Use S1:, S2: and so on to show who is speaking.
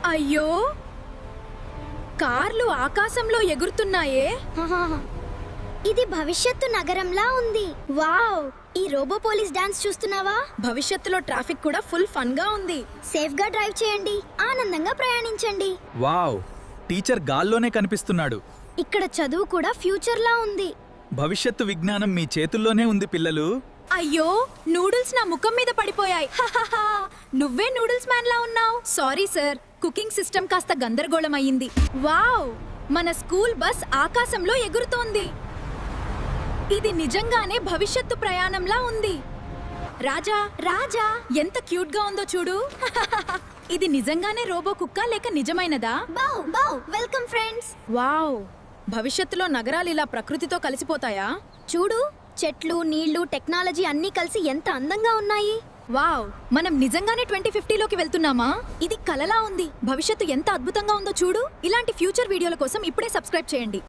S1: అయ్యో, కార్లు ఆకాశంలో ఎగురుతున్నాయే.
S2: ఇది భవిష్యత్తు నగరంలా ఉంది. వావ్, ఈ రోబో పోలీస్ డాన్స్ చూస్తున్నావా?
S1: భవిష్యత్తులో ట్రాఫిక్ కూడా ఫుల్ ఫన్ గా ఉంది.
S2: సేఫ్ గా డ్రైవ్ చేయండి, ఆనందంగా ప్రయాణించండి.
S3: వావ్, టీచర్ గాల్లోనే కనిపిస్తున్నాడు.
S2: ఇక్కడ చదువు కూడా ఫ్యూచర్ లా ఉంది.
S3: భవిష్యత్తు విజ్ఞానం మీ చేతుల్లోనే ఉంది పిల్లలు.
S1: అయ్యో, నూడిల్స్ నా ముఖం మీద పడిపోయాయి. నువ్వే నూడిల్స్ మ్యాన్ లా ఉన్నావు. సారీ సార్, కుకింగ్ సిస్టమ్ కాస్త గందరగోళం అయ్యింది. వావ్, మన స్కూల్ బస్ ఆకాశంలో ఎగురుతోంది. ఇది నిజంగానే భవిష్యత్తు ప్రయాణంలా ఉంది. రాజా రాజా, ఎంత క్యూట్ గా ఉందో చూడు. ఇది నిజంగానే రోబో కుక్క లేక నిజమైనదా?
S2: బౌ బౌ, వెల్కమ్ ఫ్రెండ్స్.
S1: వావ్, భవిష్యత్తులో నగరాలు ఇలా ప్రకృతితో కలిసిపోతాయా?
S2: చూడు, చెట్లు, నీళ్లు, టెక్నాలజీ అన్నీ కలిసి ఎంత అందంగా ఉన్నాయి.
S1: వావ్, మనం నిజంగానే 2050లోకి వెళ్తున్నామా? ఇది కలలా ఉంది. భవిష్యత్తు ఎంత అద్భుతంగా ఉందో చూడు. ఇలాంటి ఫ్యూచర్ వీడియోల కోసం ఇప్పుడే సబ్స్క్రైబ్ చేయండి.